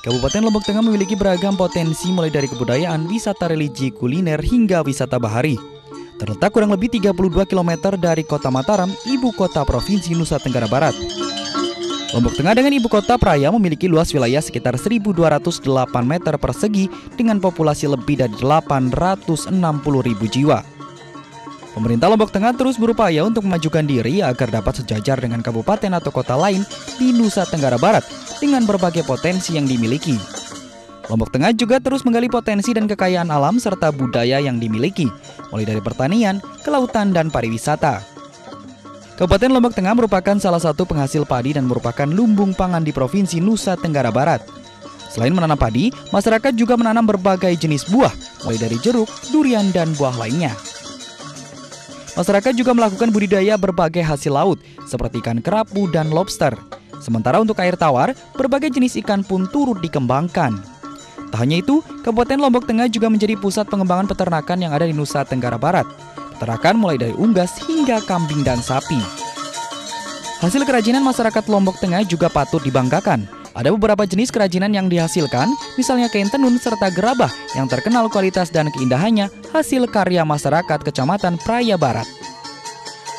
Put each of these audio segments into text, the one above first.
Kabupaten Lombok Tengah memiliki beragam potensi mulai dari kebudayaan, wisata religi, kuliner, hingga wisata bahari. Terletak kurang lebih 32 km dari kota Mataram, ibu kota Provinsi Nusa Tenggara Barat. Lombok Tengah dengan ibu kota Praia memiliki luas wilayah sekitar 1.208 meter persegi dengan populasi lebih dari 860.000 jiwa. Pemerintah Lombok Tengah terus berupaya untuk memajukan diri agar dapat sejajar dengan kabupaten atau kota lain di Nusa Tenggara Barat dengan berbagai potensi yang dimiliki. Lombok Tengah juga terus menggali potensi dan kekayaan alam serta budaya yang dimiliki, mulai dari pertanian, kelautan, dan pariwisata. Kabupaten Lombok Tengah merupakan salah satu penghasil padi dan merupakan lumbung pangan di Provinsi Nusa Tenggara Barat. Selain menanam padi, masyarakat juga menanam berbagai jenis buah, mulai dari jeruk, durian, dan buah lainnya. Masyarakat juga melakukan budidaya berbagai hasil laut, seperti ikan kerapu dan lobster. Sementara untuk air tawar, berbagai jenis ikan pun turut dikembangkan. Tak hanya itu, Kabupaten Lombok Tengah juga menjadi pusat pengembangan peternakan yang ada di Nusa Tenggara Barat. Peternakan mulai dari unggas hingga kambing dan sapi. Hasil kerajinan masyarakat Lombok Tengah juga patut dibanggakan. Ada beberapa jenis kerajinan yang dihasilkan, misalnya kain tenun serta gerabah yang terkenal kualitas dan keindahannya hasil karya masyarakat Kecamatan Praia Barat.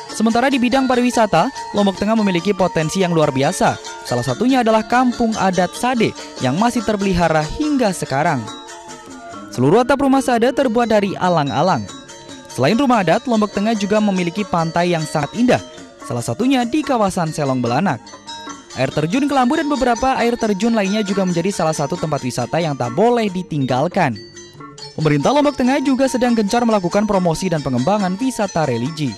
Sementara di bidang pariwisata, Lombok Tengah memiliki potensi yang luar biasa. Salah satunya adalah Kampung Adat Sade yang masih terpelihara hingga sekarang. Seluruh atap rumah Sade terbuat dari alang-alang. Selain rumah adat, Lombok Tengah juga memiliki pantai yang sangat indah, salah satunya di kawasan Selong Belanak. Air terjun Kelambu dan beberapa air terjun lainnya juga menjadi salah satu tempat wisata yang tak boleh ditinggalkan. Pemerintah Lombok Tengah juga sedang gencar melakukan promosi dan pengembangan wisata religi.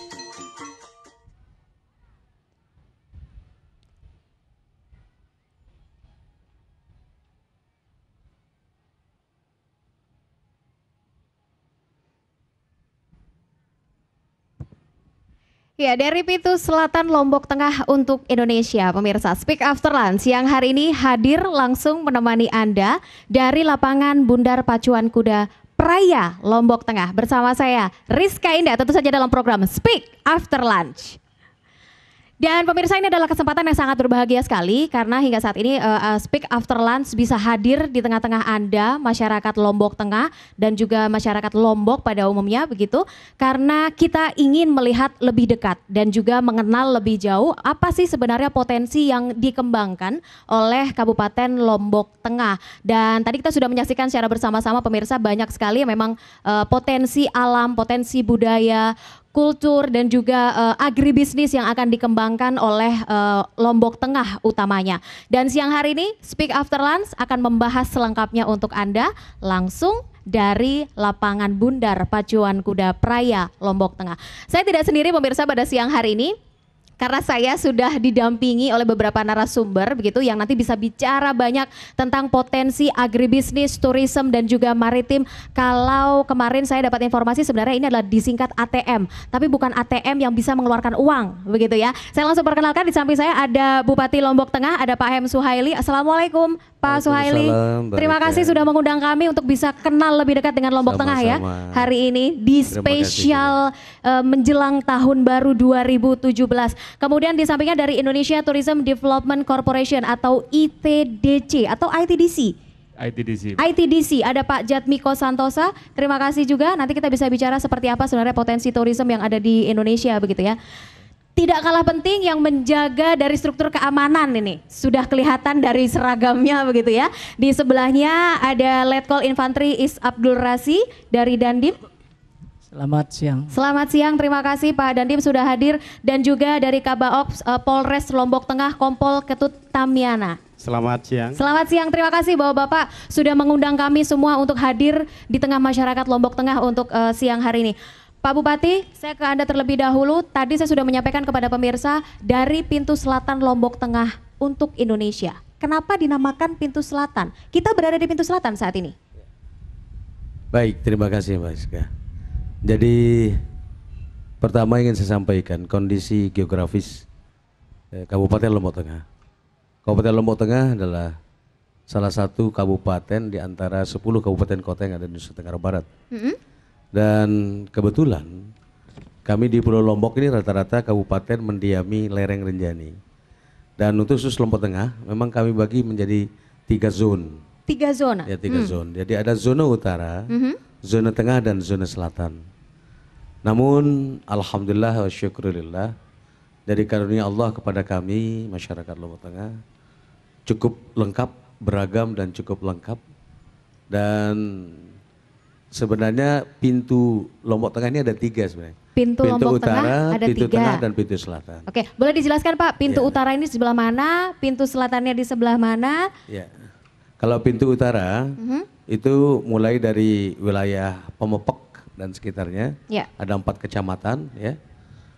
Ya, dari pintu selatan Lombok Tengah untuk Indonesia, pemirsa Speak After Lunch siang hari ini hadir langsung menemani Anda dari lapangan Bundar Pacuan Kuda Praia, Lombok Tengah. Bersama saya, Rizka Indah, tentu saja dalam program Speak After Lunch. Dan pemirsa, ini adalah kesempatan yang sangat berbahagia sekali karena hingga saat ini Speak After Lunch bisa hadir di tengah-tengah Anda, masyarakat Lombok Tengah dan juga masyarakat Lombok pada umumnya begitu. Karena kita ingin melihat lebih dekat dan juga mengenal lebih jauh apa sih sebenarnya potensi yang dikembangkan oleh Kabupaten Lombok Tengah. Dan tadi kita sudah menyaksikan secara bersama-sama pemirsa banyak sekali memang potensi alam, potensi budaya, kultur dan juga agribisnis yang akan dikembangkan oleh Lombok Tengah utamanya. Dan siang hari ini Speak After Lunch akan membahas selengkapnya untuk Anda langsung dari lapangan Bundar Pacuan Kuda Praia, Lombok Tengah. Saya tidak sendiri pemirsa pada siang hari ini, karena saya sudah didampingi oleh beberapa narasumber begitu yang nanti bisa bicara banyak tentang potensi agribisnis, tourism dan juga maritim. Kalau kemarin saya dapat informasi sebenarnya ini adalah disingkat ATM, tapi bukan ATM yang bisa mengeluarkan uang begitu ya. Saya langsung perkenalkan, di samping saya ada Bupati Lombok Tengah, ada Pak Hem Suhaili. Assalamualaikum Pak Suhaili. Terima kasih sudah mengundang kami untuk bisa kenal lebih dekat dengan Lombok Tengah ya hari ini di spesial menjelang tahun baru 2017. Kemudian di sampingnya dari Indonesia Tourism Development Corporation atau ITDC atau ITDC. ITDC, ada Pak Jatmiko Santosa. Terima kasih juga. Nanti kita bisa bicara seperti apa sebenarnya potensi tourism yang ada di Indonesia begitu ya. Tidak kalah penting yang menjaga dari struktur keamanan ini. Sudah kelihatan dari seragamnya begitu ya. Di sebelahnya ada Letkol Infantri Is Abdul Rasi dari Dandim. Selamat siang. Selamat siang, terima kasih Pak Dandim sudah hadir. Dan juga dari Kabaops Polres Lombok Tengah Kompol Ketut Tamiana. Selamat siang. Selamat siang, terima kasih Bapak-Bapak sudah mengundang kami semua untuk hadir di tengah masyarakat Lombok Tengah untuk siang hari ini. Pak Bupati, saya ke Anda terlebih dahulu. Tadi saya sudah menyampaikan kepada pemirsa dari pintu selatan Lombok Tengah untuk Indonesia. Kenapa dinamakan pintu selatan? Kita berada di pintu selatan saat ini. Baik, terima kasih Mbak Iska. Jadi pertama ingin saya sampaikan kondisi geografis Kabupaten Lombok Tengah. Kabupaten Lombok Tengah adalah salah satu kabupaten di antara 10 kabupaten kota yang ada di Nusa Tenggara Barat. Dan kebetulan kami di Pulau Lombok ini rata-rata kabupaten mendiami lereng Rinjani. Dan untuk khusus Lombok Tengah memang kami bagi menjadi 3 zone. 3 zona. Ya, 3 zona. Jadi ada zona utara, zona tengah dan zona selatan. Namun alhamdulillah wa syukurillah dari karunia Allah kepada kami masyarakat Lombok Tengah cukup lengkap, beragam dan cukup lengkap. Dan sebenarnya pintu Lombok Tengah ini ada 3 sebenarnya. Pintu Lombok utara, Tengah ada pintu 3. tengah dan pintu selatan. Oke, boleh dijelaskan Pak, pintu Ya. utara ini di sebelah mana, pintu selatannya di sebelah mana? Ya. Kalau pintu utara itu mulai dari wilayah Pemepek dan sekitarnya, Ya. ada 4 kecamatan ya,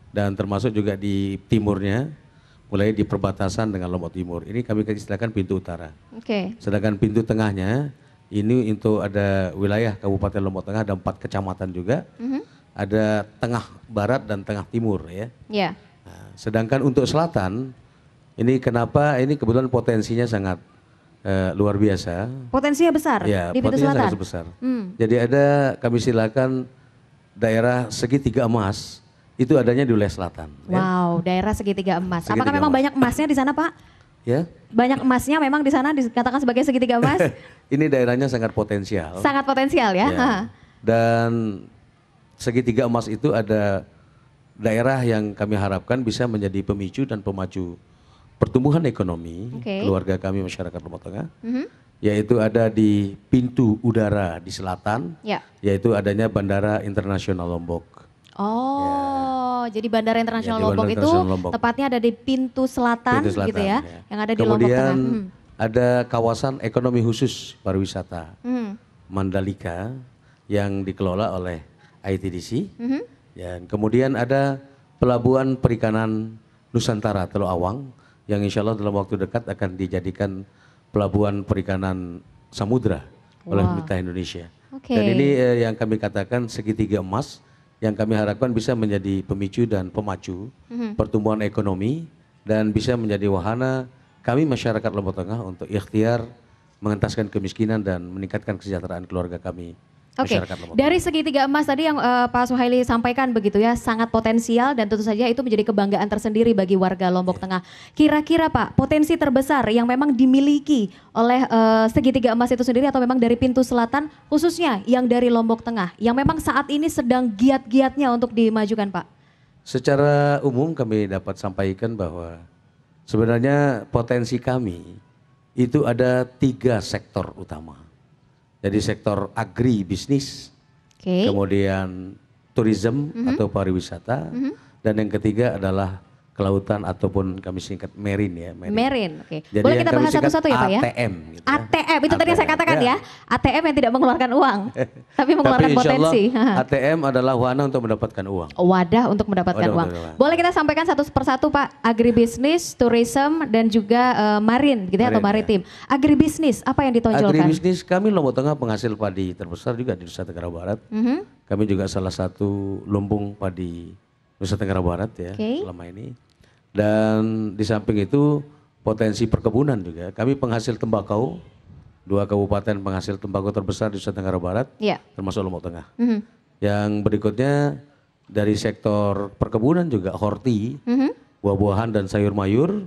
dan termasuk juga di timurnya, mulai di perbatasan dengan Lombok Timur. Ini kami istilahkan pintu utara. Oke. Sedangkan pintu tengahnya ini untuk ada wilayah Kabupaten Lombok Tengah ada 4 kecamatan juga, ada tengah barat dan tengah timur ya. Ya. Nah, sedangkan untuk selatan ini kenapa ini kebetulan potensinya sangat luar biasa. Potensinya besar Ya, di pintu potensinya selatan. sangat besar. Jadi ada kami silakan daerah segitiga emas itu adanya di wilayah selatan. Ya. Wow, daerah segitiga emas. Segitiga Apakah memang emas. banyak emasnya di sana, Pak? Ya, Banyak emasnya memang di sana dikatakan sebagai segitiga emas? ini daerahnya sangat potensial. Sangat potensial ya. Ya. Dan segitiga emas itu ada daerah yang kami harapkan bisa menjadi pemicu dan pemacu pertumbuhan ekonomi Oke. keluarga kami masyarakat Lombok Tengah, yaitu ada di pintu udara di selatan, Ya. yaitu adanya Bandara Internasional Lombok. Oh, jadi Bandara Internasional Ya, di Lombok Bandara itu Internasional Lombok. tepatnya ada di pintu selatan, Pintu selatan, gitu ya, ya. yang ada di Lombok Tengah. Kemudian ada kawasan ekonomi khusus pariwisata Mandalika yang dikelola oleh ITDC. Dan kemudian ada pelabuhan perikanan Nusantara Teluk Awang yang insya Allah dalam waktu dekat akan dijadikan pelabuhan perikanan samudra oleh Wah. pemerintah Indonesia. Oke. Dan ini yang kami katakan segitiga emas yang kami harapkan bisa menjadi pemicu dan pemacu pertumbuhan ekonomi dan bisa menjadi wahana kami masyarakat Lombok Tengah untuk ikhtiar mengentaskan kemiskinan dan meningkatkan kesejahteraan keluarga kami. Oke, Masyarakat Lombok dari segitiga emas tadi yang Pak Suhaili sampaikan begitu ya, sangat potensial dan tentu saja itu menjadi kebanggaan tersendiri bagi warga Lombok Tengah. Kira-kira Pak, potensi terbesar yang memang dimiliki oleh segitiga emas itu sendiri atau memang dari pintu selatan khususnya yang dari Lombok Tengah yang memang saat ini sedang giat-giatnya untuk dimajukan Pak? Secara umum kami dapat sampaikan bahwa sebenarnya potensi kami itu ada 3 sektor utama. Jadi sektor agribisnis, Oke. kemudian tourism atau pariwisata, dan yang ketiga adalah kelautan ataupun kami singkat marine ya. Marine, oke. Jadi Boleh yang kita kami bahas singkat satu-satu ya Pak ya? ATM. Gitu ya. ATM, itu tadi yang saya ATM, katakan ya. ATM yang tidak mengeluarkan uang, tapi mengeluarkan Tapi insya Allah potensi. ATM adalah wahana untuk mendapatkan uang. Wadah untuk mendapatkan Wadah uang. untuk uang. Boleh kita sampaikan satu persatu Pak, agribisnis, tourism dan juga marine gitu ya, atau Marine, maritim. Agribisnis apa yang ditonjolkan? Agribisnis kami Lombok Tengah penghasil padi terbesar juga di Nusa Tenggara Barat. Kami juga salah satu lumbung padi Nusa Tenggara Barat ya Oke. selama ini. Dan di samping itu potensi perkebunan juga. Kami penghasil tembakau, 2 kabupaten penghasil tembakau terbesar di Nusa Tenggara Barat, Iya. termasuk Lombok Tengah. Mhm. Yang berikutnya dari sektor perkebunan juga horti, buah-buahan dan sayur mayur.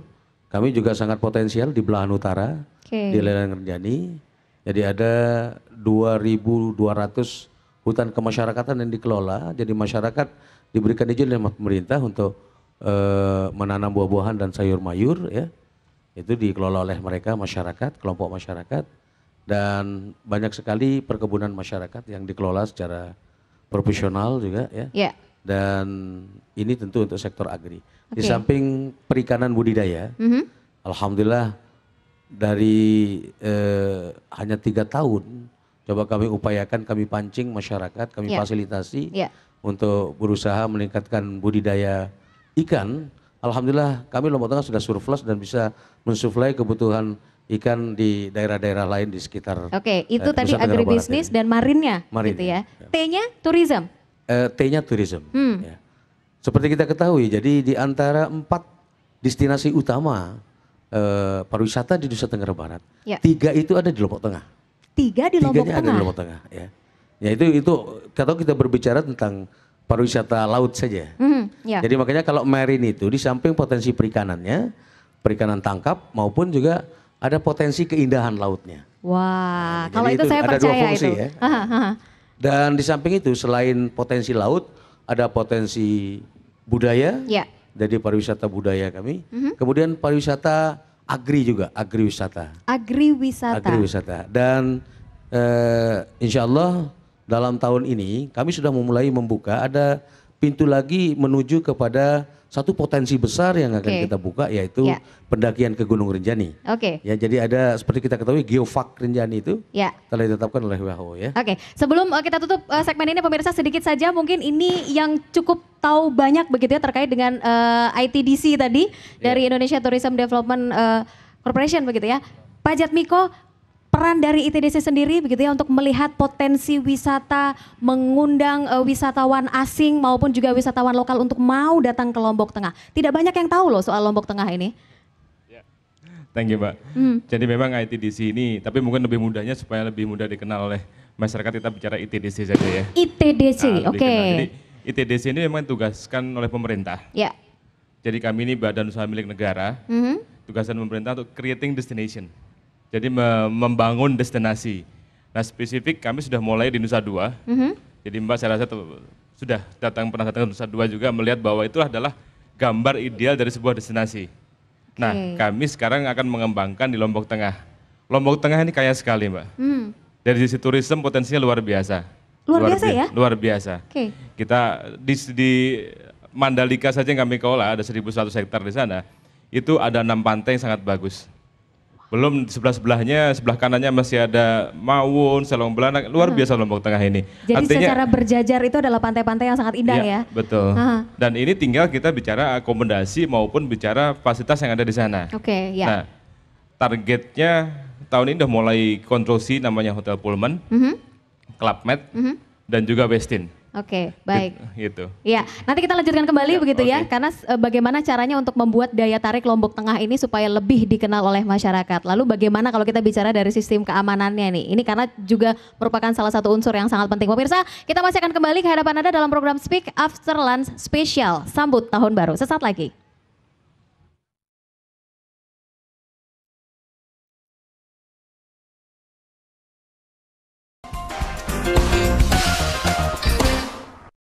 Kami juga sangat potensial di belahan utara, Oke. di Lelang Renjani. Jadi ada 2.200 hutan kemasyarakatan yang dikelola. Jadi masyarakat diberikan izin oleh pemerintah untuk menanam buah-buahan dan sayur mayur ya. Itu dikelola oleh mereka masyarakat, kelompok masyarakat. Dan banyak sekali perkebunan masyarakat yang dikelola secara profesional juga ya. Iya. Dan ini tentu untuk sektor agri. Di Oke. samping perikanan budidaya, alhamdulillah dari hanya 3 tahun, coba kami upayakan, kami pancing masyarakat, kami Ya. fasilitasi Ya. untuk berusaha meningkatkan budidaya ikan. Alhamdulillah kami Lombok Tengah sudah surplus dan bisa mensuplai kebutuhan ikan di daerah-daerah lain di sekitar. Oke, itu Nusa tadi Tenggara Barat agribisnis ini. dan marinnya Marine, gitu ya. ya. T-nya tourism. T-nya tourism. Ya. Seperti kita ketahui, jadi di antara 4 destinasi utama pariwisata di Nusa Tenggara Barat, Ya. 3 itu ada di Lombok Tengah. 3 di Lombok Tiganya ada Tengah. di Lombok Tengah. Ya, ya itu kalau kita berbicara tentang pariwisata laut saja. Ya. Jadi makanya kalau marine itu di samping potensi perikanannya, perikanan tangkap maupun juga ada potensi keindahan lautnya. Wah, Jadi kalau itu saya ada dua percaya fungsi itu. ya. Aha, aha. Dan di samping itu selain potensi laut, ada potensi budaya, Ya. jadi pariwisata budaya kami. Kemudian pariwisata agri juga, agriwisata. Agriwisata. Agriwisata. Dan insya Allah dalam tahun ini kami sudah memulai membuka, ada pintu lagi menuju kepada satu potensi besar yang akan Oke. kita buka, yaitu Ya. pendakian ke Gunung Rinjani. Oke. Ya, jadi ada seperti kita ketahui Geofak Rinjani itu Ya. telah ditetapkan oleh WHO ya. Oke, sebelum kita tutup segmen ini pemirsa, sedikit saja mungkin ini yang cukup tahu banyak begitu ya terkait dengan ITDC tadi dari Indonesia Tourism Development Corporation begitu ya. Pak Jatmiko, peran dari ITDC sendiri begitu ya untuk melihat potensi wisata, mengundang wisatawan asing maupun juga wisatawan lokal untuk mau datang ke Lombok Tengah. Tidak banyak yang tahu loh soal Lombok Tengah ini. Thank you, Mbak. Jadi memang ITDC ini, tapi mungkin lebih mudahnya supaya lebih mudah dikenal oleh masyarakat, kita bicara ITDC saja ya. ITDC, Nah, lebih oke. kenal. Jadi ITDC ini memang ditugaskan oleh pemerintah. Ya. Jadi kami ini badan usaha milik negara, Mhm. tugasan pemerintah untuk creating destination. Jadi membangun destinasi. Nah spesifik kami sudah mulai di Nusa Dua. Mhm. Jadi Mbak saya rasa sudah pernah datang ke Nusa Dua juga, melihat bahwa itu adalah gambar ideal dari sebuah destinasi. Nah, kami sekarang akan mengembangkan di Lombok Tengah. Lombok Tengah ini kaya sekali, Mbak. Dari sisi turisme potensinya luar biasa. Luar biasa ya? Luar biasa. Oke. Kita di Mandalika saja yang kami kelola, ada 1.100 hektar di sana. Itu ada 6 pantai yang sangat bagus. Belum di sebelah-sebelahnya, sebelah kanannya masih ada Mawun, Selong Belanak, luar biasa Lombok Tengah ini. Jadi secara berjajar itu adalah pantai-pantai yang sangat indah ya? Betul. Aha. Dan ini tinggal kita bicara akomodasi maupun bicara fasilitas yang ada di sana. Oke, ya. Nah, targetnya tahun ini udah mulai konstruksi namanya Hotel Pullman, Club Med, dan juga Westin. Oke, baik. Gitu. Ya, nanti kita lanjutkan kembali begitu ya, oke. karena bagaimana caranya untuk membuat daya tarik Lombok Tengah ini supaya lebih dikenal oleh masyarakat. Lalu bagaimana kalau kita bicara dari sistem keamanannya nih, ini karena juga merupakan salah satu unsur yang sangat penting. Pemirsa, kita masih akan kembali ke hadapan Anda dalam program Speak After Lunch Spesial Sambut Tahun Baru. Sesaat lagi.